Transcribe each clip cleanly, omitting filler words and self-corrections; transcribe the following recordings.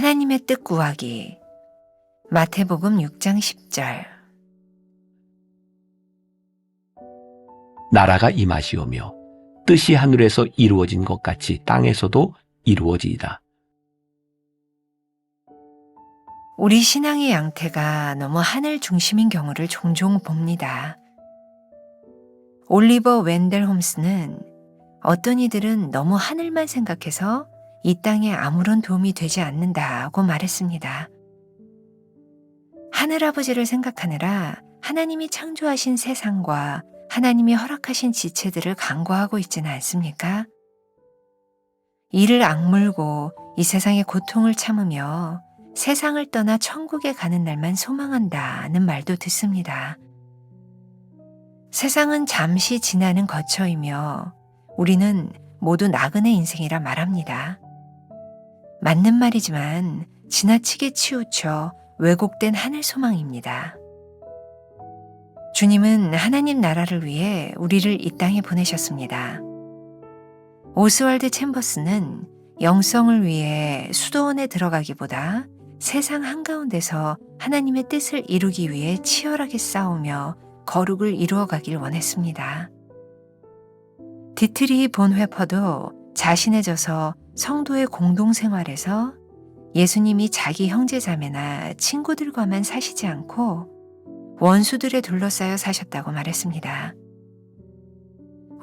하나님의 뜻 구하기. 마태복음 6장 10절. 나라가 임하시오며 뜻이 하늘에서 이루어진 것 같이 땅에서도 이루어지이다. 우리 신앙의 양태가 너무 하늘 중심인 경우를 종종 봅니다. 올리버 웬델 홈스는 어떤 이들은 너무 하늘만 생각해서 이 땅에 아무런 도움이 되지 않는다고 말했습니다. 하늘아버지를 생각하느라 하나님이 창조하신 세상과 하나님이 허락하신 지체들을 간과하고 있지는 않습니까? 이를 악물고 이 세상의 고통을 참으며 세상을 떠나 천국에 가는 날만 소망한다는 말도 듣습니다. 세상은 잠시 지나는 거처이며 우리는 모두 나그네 인생이라 말합니다. 맞는 말이지만 지나치게 치우쳐 왜곡된 하늘 소망입니다. 주님은 하나님 나라를 위해 우리를 이 땅에 보내셨습니다. 오스왈드 챔버스는 영성을 위해 수도원에 들어가기보다 세상 한가운데서 하나님의 뜻을 이루기 위해 치열하게 싸우며 거룩을 이루어가길 원했습니다. 디트리히 본회퍼도 자신해져서 성도의 공동생활에서 예수님이 자기 형제자매나 친구들과만 사시지 않고 원수들에 둘러싸여 사셨다고 말했습니다.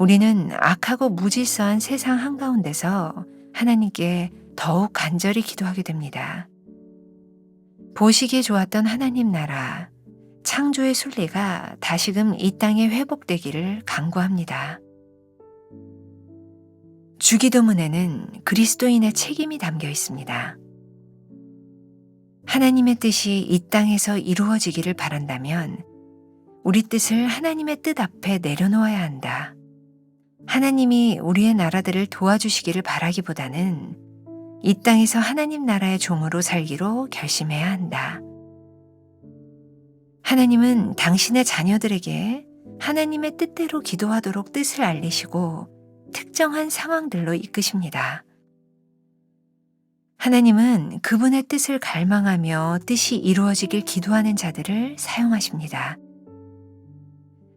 우리는 악하고 무질서한 세상 한가운데서 하나님께 더욱 간절히 기도하게 됩니다. 보시기에 좋았던 하나님 나라, 창조의 순리가 다시금 이 땅에 회복되기를 간구합니다. 주기도문에는 그리스도인의 책임이 담겨 있습니다. 하나님의 뜻이 이 땅에서 이루어지기를 바란다면 우리 뜻을 하나님의 뜻 앞에 내려놓아야 한다. 하나님이 우리의 나라들을 도와주시기를 바라기보다는 이 땅에서 하나님 나라의 종으로 살기로 결심해야 한다. 하나님은 당신의 자녀들에게 하나님의 뜻대로 기도하도록 뜻을 알리시고 특정한 상황들로 이끄십니다. 하나님은 그분의 뜻을 갈망하며 뜻이 이루어지길 기도하는 자들을 사용하십니다.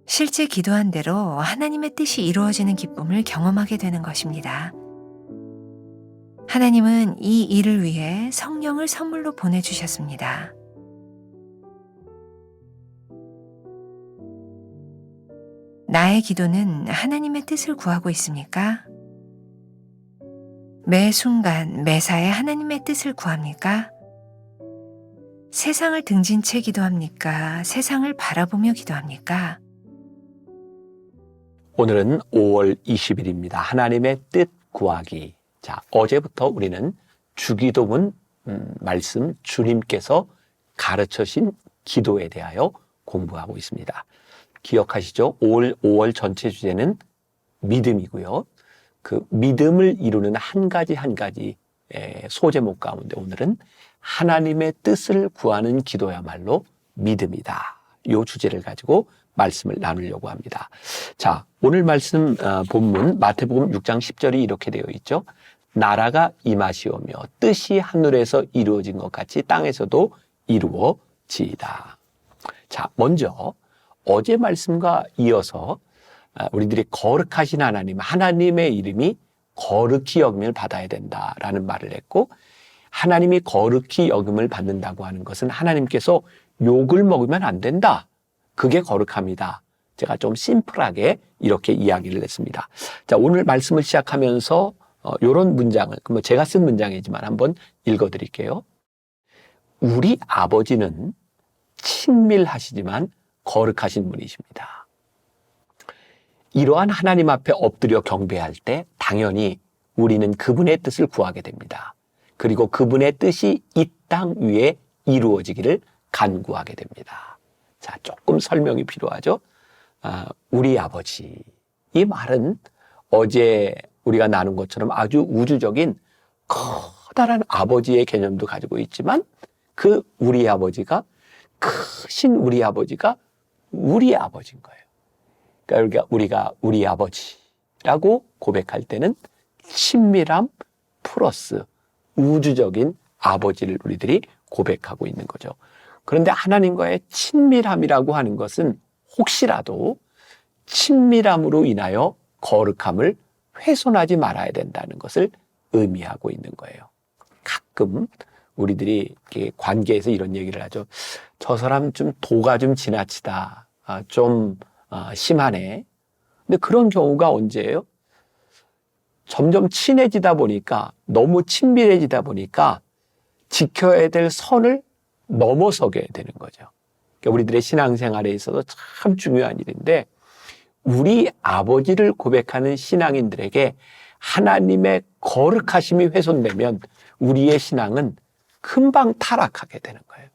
실제 기도한 대로 하나님의 뜻이 이루어지는 기쁨을 경험하게 되는 것입니다. 하나님은 이 일을 위해 성령을 선물로 보내주셨습니다. 나의 기도는 하나님의 뜻을 구하고 있습니까? 매 순간, 매사에 하나님의 뜻을 구합니까? 세상을 등진 채 기도합니까? 세상을 바라보며 기도합니까? 오늘은 5월 20일입니다. 하나님의 뜻 구하기. 자, 어제부터 우리는 주기도문 말씀 주님께서 가르쳐신 기도에 대하여 공부하고 있습니다. 기억하시죠? 5월 전체 주제는 믿음이고요. 그 믿음을 이루는 한 가지 소제목 가운데 오늘은 하나님의 뜻을 구하는 기도야말로 믿음이다. 이 주제를 가지고 말씀을 나누려고 합니다. 자, 오늘 말씀 본문 마태복음 6장 10절이 이렇게 되어 있죠. 나라가 임하시오며 뜻이 하늘에서 이루어진 것 같이 땅에서도 이루어지이다. 자, 먼저 어제 말씀과 이어서 우리들이 거룩하신 하나님의 이름이 거룩히 여김을 받아야 된다라는 말을 했고, 하나님이 거룩히 여김을 받는다고 하는 것은 하나님께서 욕을 먹으면 안 된다. 그게 거룩합니다. 제가 좀 심플하게 이렇게 이야기를 했습니다. 자, 오늘 말씀을 시작하면서 이런 문장을, 제가 쓴 문장이지만 한번 읽어드릴게요. 우리 아버지는 친밀하시지만 거룩하신 분이십니다. 이러한 하나님 앞에 엎드려 경배할 때 당연히 우리는 그분의 뜻을 구하게 됩니다. 그리고 그분의 뜻이 이 땅 위에 이루어지기를 간구하게 됩니다. 자, 조금 설명이 필요하죠. 우리 아버지. 이 말은 어제 우리가 나눈 것처럼 아주 우주적인 커다란 아버지의 개념도 가지고 있지만 그 우리 아버지가 크신 우리 아버지가 우리 아버지인 거예요. 그러니까 우리가 우리 아버지라고 고백할 때는 친밀함 플러스 우주적인 아버지를 우리들이 고백하고 있는 거죠. 그런데 하나님과의 친밀함이라고 하는 것은 혹시라도 친밀함으로 인하여 거룩함을 훼손하지 말아야 된다는 것을 의미하고 있는 거예요. 가끔 우리들이 이렇게 관계에서 이런 얘기를 하죠. 저 사람 좀 도가 좀 지나치다. 좀 심하네. 근데 그런 경우가 언제예요? 점점 친해지다 보니까, 너무 친밀해지다 보니까 지켜야 될 선을 넘어서게 되는 거죠. 그러니까 우리들의 신앙생활에 있어서 참 중요한 일인데, 우리 아버지를 고백하는 신앙인들에게 하나님의 거룩하심이 훼손되면 우리의 신앙은 금방 타락하게 되는 거예요.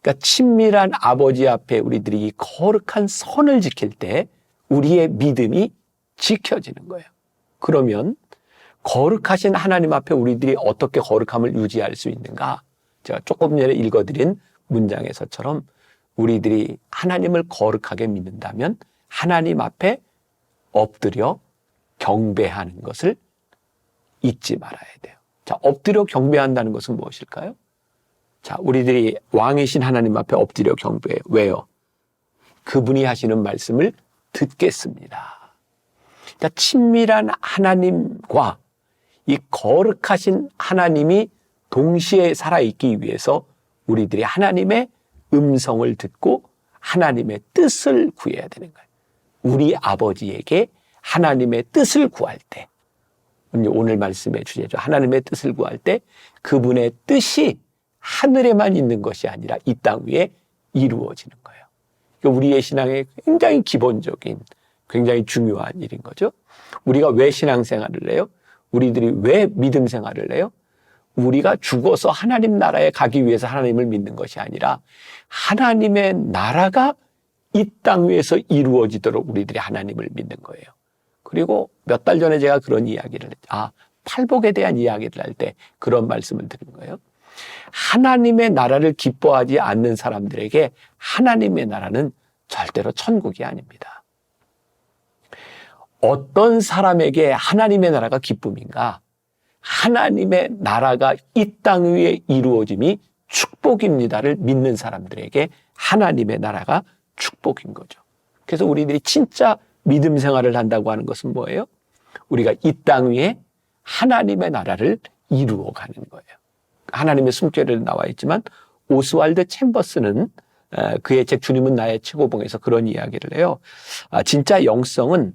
그러니까 친밀한 아버지 앞에 우리들이 이 거룩한 선을 지킬 때 우리의 믿음이 지켜지는 거예요. 그러면 거룩하신 하나님 앞에 우리들이 어떻게 거룩함을 유지할 수 있는가? 제가 조금 전에 읽어드린 문장에서처럼 우리들이 하나님을 거룩하게 믿는다면 하나님 앞에 엎드려 경배하는 것을 잊지 말아야 돼요. 자, 엎드려 경배한다는 것은 무엇일까요? 자, 우리들이 왕이신 하나님 앞에 엎드려 경배해요. 왜요? 그분이 하시는 말씀을 듣겠습니다. 자, 친밀한 하나님과 이 거룩하신 하나님이 동시에 살아있기 위해서 우리들이 하나님의 음성을 듣고 하나님의 뜻을 구해야 되는 거예요. 우리 아버지에게 하나님의 뜻을 구할 때, 오늘 말씀의 주제죠. 하나님의 뜻을 구할 때 그분의 뜻이 하늘에만 있는 것이 아니라 이 땅 위에 이루어지는 거예요. 그러니까 우리의 신앙의 굉장히 기본적인, 굉장히 중요한 일인 거죠. 우리가 왜 신앙생활을 해요? 우리들이 왜 믿음 생활을 해요? 우리가 죽어서 하나님 나라에 가기 위해서 하나님을 믿는 것이 아니라 하나님의 나라가 이 땅 위에서 이루어지도록 우리들이 하나님을 믿는 거예요. 그리고 몇 달 전에 제가 그런 이야기를 했죠. 팔복에 대한 이야기를 할 때 그런 말씀을 드린 거예요. 하나님의 나라를 기뻐하지 않는 사람들에게 하나님의 나라는 절대로 천국이 아닙니다. 어떤 사람에게 하나님의 나라가 기쁨인가? 하나님의 나라가 이 땅 위에 이루어짐이 축복입니다를 믿는 사람들에게 하나님의 나라가 축복인 거죠. 그래서 우리들이 진짜 믿음 생활을 한다고 하는 것은 뭐예요? 우리가 이 땅 위에 하나님의 나라를 이루어가는 거예요. 하나님의 숨결에 나와 있지만 오스왈드 챔버스는 그의 책 주님은 나의 최고봉에서 그런 이야기를 해요. 진짜 영성은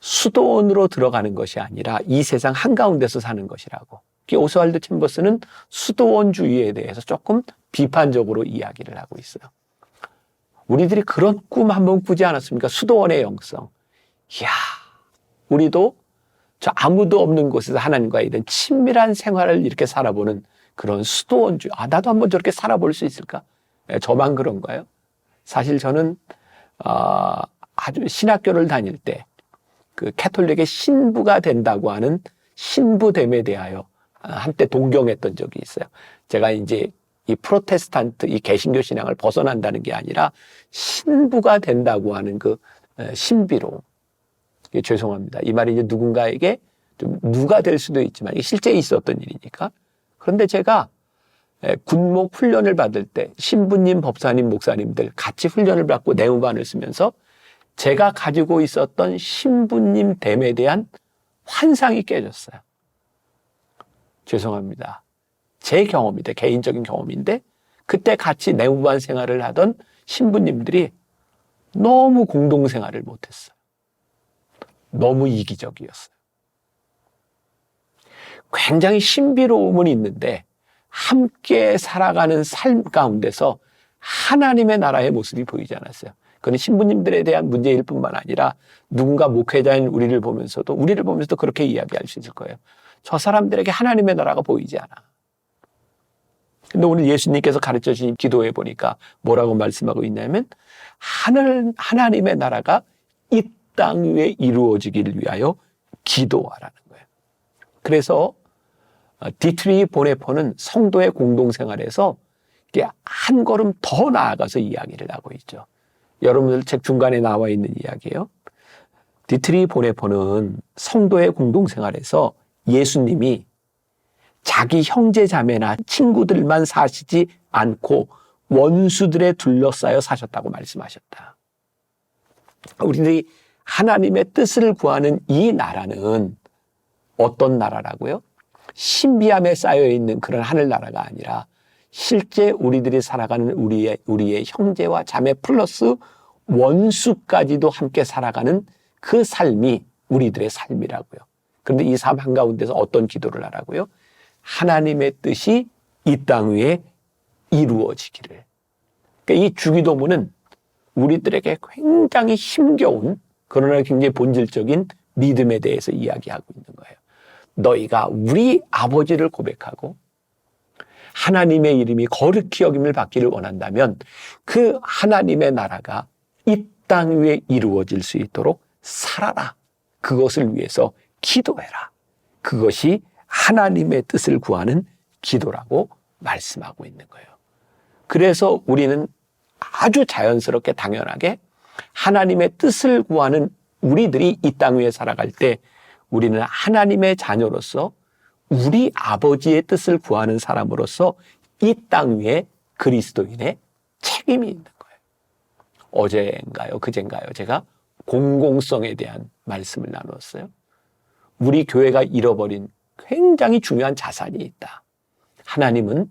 수도원으로 들어가는 것이 아니라 이 세상 한가운데서 사는 것이라고. 오스왈드 챔버스는 수도원주의에 대해서 조금 비판적으로 이야기를 하고 있어요. 우리들이 그런 꿈 한번 꾸지 않았습니까? 수도원의 영성. 이야, 우리도 저 아무도 없는 곳에서 하나님과 이런 친밀한 생활을 이렇게 살아보는 그런 수도원주의. 나도 한번 저렇게 살아볼 수 있을까? 저만 그런가요? 사실 저는 아주 신학교를 다닐 때 그 캐톨릭의 신부가 된다고 하는 신부됨에 대하여 한때 동경했던 적이 있어요. 제가 이제 이 프로테스탄트, 이 개신교 신앙을 벗어난다는 게 아니라 신부가 된다고 하는 그 신비로움. 죄송합니다. 이 말이 이제 누군가에게 좀 누가 될 수도 있지만 실제 있었던 일이니까. 그런데 제가 군목 훈련을 받을 때 신부님, 법사님, 목사님들 같이 훈련을 받고 내무반을 쓰면서 제가 가지고 있었던 신부님 됨에 대한 환상이 깨졌어요. 죄송합니다. 제 경험인데, 개인적인 경험인데 그때 같이 내무반 생활을 하던 신부님들이 너무 공동생활을 못했어요. 너무 이기적이었어요. 굉장히 신비로움은 있는데 함께 살아가는 삶 가운데서 하나님의 나라의 모습이 보이지 않았어요. 그건 신부님들에 대한 문제일 뿐만 아니라 누군가 목회자인 우리를 보면서도 그렇게 이야기할 수 있을 거예요. 저 사람들에게 하나님의 나라가 보이지 않아. 근데 오늘 예수님께서 가르쳐 주신 기도해 보니까 뭐라고 말씀하고 있냐면 하나님의 나라가 이 땅 위에 이루어지기를 위하여 기도하라는 거예요. 그래서 디트리 보네포는 성도의 공동생활에서 한 걸음 더 나아가서 이야기를 하고 있죠. 여러분들 책 중간에 나와 있는 이야기예요. 디트리 보네포는 성도의 공동생활에서 예수님이 자기 형제 자매나 친구들만 사시지 않고 원수들에 둘러싸여 사셨다고 말씀하셨다. 우리들이 하나님의 뜻을 구하는 이 나라는 어떤 나라라고요? 신비함에 쌓여 있는 그런 하늘나라가 아니라 실제 우리들이 살아가는 우리의 형제와 자매 플러스 원수까지도 함께 살아가는 그 삶이 우리들의 삶이라고요. 그런데 이 삶 한가운데서 어떤 기도를 하라고요? 하나님의 뜻이 이 땅 위에 이루어지기를. 그러니까 이 주기도문은 우리들에게 굉장히 힘겨운 그러나 굉장히 본질적인 믿음에 대해서 이야기하고 있는 거예요. 너희가 우리 아버지를 고백하고 하나님의 이름이 거룩히 여김을 받기를 원한다면 그 하나님의 나라가 이 땅 위에 이루어질 수 있도록 살아라. 그것을 위해서 기도해라. 그것이 하나님의 뜻을 구하는 기도라고 말씀하고 있는 거예요. 그래서 우리는 아주 자연스럽게 당연하게 하나님의 뜻을 구하는 우리들이 이 땅 위에 살아갈 때 우리는 하나님의 자녀로서 우리 아버지의 뜻을 구하는 사람으로서 이 땅 위에 그리스도인의 책임이 있는 거예요. 어제인가요? 그젠가요? 제가 공공성에 대한 말씀을 나눴어요. 우리 교회가 잃어버린 굉장히 중요한 자산이 있다. 하나님은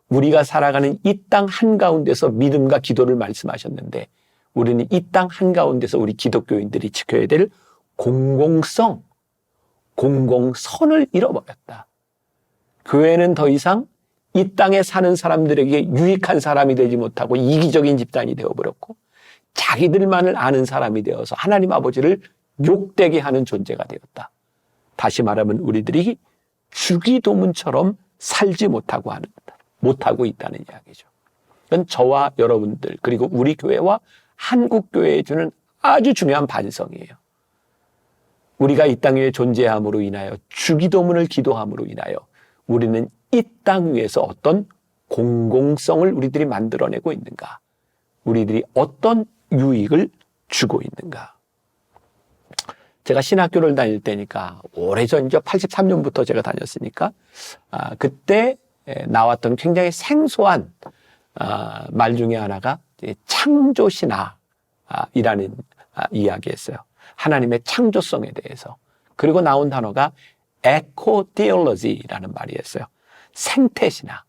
우리가 살아가는 이 땅 한가운데서 믿음과 기도를 말씀하셨는데 우리는 이 땅 한가운데서 우리 기독교인들이 지켜야 될 공공성, 공공선을 잃어버렸다. 교회는 더 이상 이 땅에 사는 사람들에게 유익한 사람이 되지 못하고 이기적인 집단이 되어버렸고 자기들만을 아는 사람이 되어서 하나님 아버지를 욕되게 하는 존재가 되었다. 다시 말하면 우리들이 주기도문처럼 살지 못하고 있다는 이야기죠. 이건 저와 여러분들 그리고 우리 교회와 한국 교회에 주는 아주 중요한 반성이에요. 우리가 이 땅 위에 존재함으로 인하여 주기도문을 기도함으로 인하여 우리는 이 땅 위에서 어떤 공공성을 우리들이 만들어내고 있는가? 우리들이 어떤 유익을 주고 있는가? 제가 신학교를 다닐 때니까 오래전이죠. 83년부터 제가 다녔으니까 그때 나왔던 굉장히 생소한 말 중에 하나가 창조신화이라는 이야기였어요. 하나님의 창조성에 대해서. 그리고 나온 단어가 에코티올로지라는 말이었어요. 생태신화.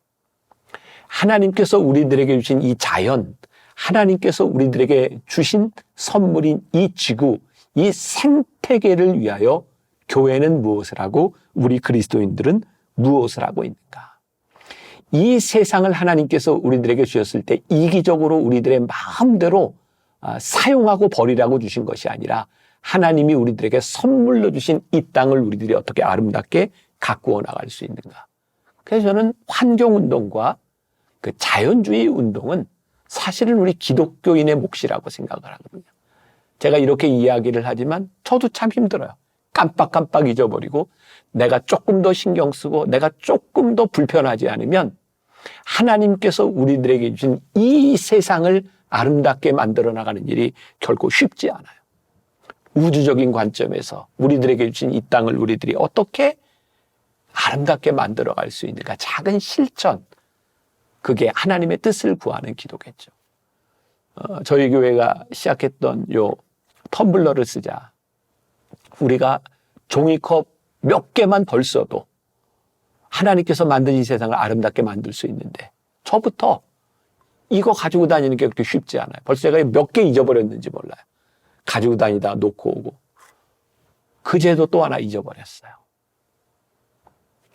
하나님께서 우리들에게 주신 이 자연, 하나님께서 우리들에게 주신 선물인 이 지구, 이 생태계를 위하여 교회는 무엇을 하고 우리 그리스도인들은 무엇을 하고 있는가? 이 세상을 하나님께서 우리들에게 주셨을 때 이기적으로 우리들의 마음대로 사용하고 버리라고 주신 것이 아니라 하나님이 우리들에게 선물로 주신 이 땅을 우리들이 어떻게 아름답게 가꾸어 나갈 수 있는가? 그래서 저는 환경운동과 그 자연주의 운동은 사실은 우리 기독교인의 몫이라고 생각을 하거든요. 제가 이렇게 이야기를 하지만 저도 참 힘들어요. 깜빡깜빡 잊어버리고 내가 조금 더 신경 쓰고 내가 조금 더 불편하지 않으면 하나님께서 우리들에게 주신 이 세상을 아름답게 만들어 나가는 일이 결코 쉽지 않아요. 우주적인 관점에서 우리들에게 주신 이 땅을 우리들이 어떻게 아름답게 만들어 갈 수 있는가? 작은 실천, 그게 하나님의 뜻을 구하는 기도겠죠. 저희 교회가 시작했던 요 텀블러를 쓰자. 우리가 종이컵 몇 개만 벌써도 하나님께서 만든 이 세상을 아름답게 만들 수 있는데 저부터 이거 가지고 다니는 게 그렇게 쉽지 않아요. 벌써 제가 몇 개 잊어버렸는지 몰라요. 가지고 다니다 놓고 오고. 그제도 또 하나 잊어버렸어요.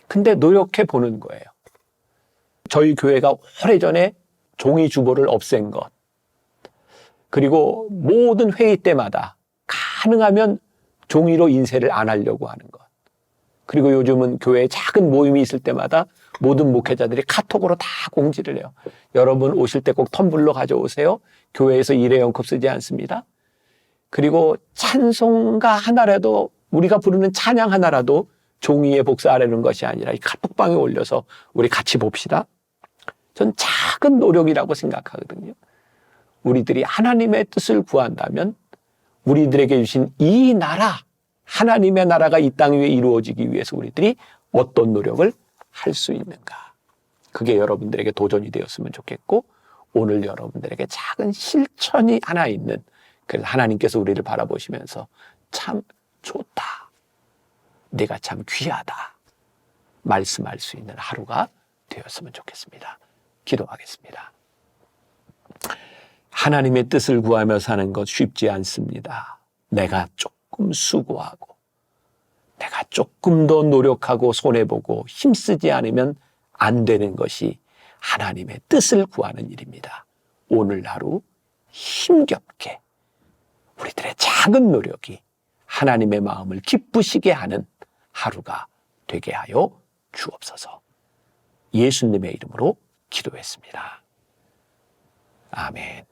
근데 노력해 보는 거예요. 저희 교회가 오래전에 종이 주보를 없앤 것. 그리고 모든 회의 때마다 가능하면 종이로 인쇄를 안 하려고 하는 것. 그리고 요즘은 교회에 작은 모임이 있을 때마다 모든 목회자들이 카톡으로 다 공지를 해요. 여러분 오실 때 꼭 텀블러 가져오세요. 교회에서 일회용 컵 쓰지 않습니다. 그리고 찬송가 하나라도 우리가 부르는 찬양 하나라도 종이에 복사하려는 것이 아니라 이 카톡방에 올려서 우리 같이 봅시다. 전 작은 노력이라고 생각하거든요. 우리들이 하나님의 뜻을 구한다면 우리들에게 주신 이 나라, 하나님의 나라가 이 땅 위에 이루어지기 위해서 우리들이 어떤 노력을 할 수 있는가? 그게 여러분들에게 도전이 되었으면 좋겠고, 오늘 여러분들에게 작은 실천이 하나 있는, 그래서 하나님께서 우리를 바라보시면서 참 좋다, 내가 참 귀하다 말씀할 수 있는 하루가 되었으면 좋겠습니다. 기도하겠습니다. 하나님의 뜻을 구하며 사는 것 쉽지 않습니다. 내가 조금 수고하고 내가 조금 더 노력하고 손해보고 힘쓰지 않으면 안 되는 것이 하나님의 뜻을 구하는 일입니다. 오늘 하루 힘겹게 우리들의 작은 노력이 하나님의 마음을 기쁘시게 하는 하루가 되게 하여 주옵소서. 예수님의 이름으로 기도했습니다. 아멘.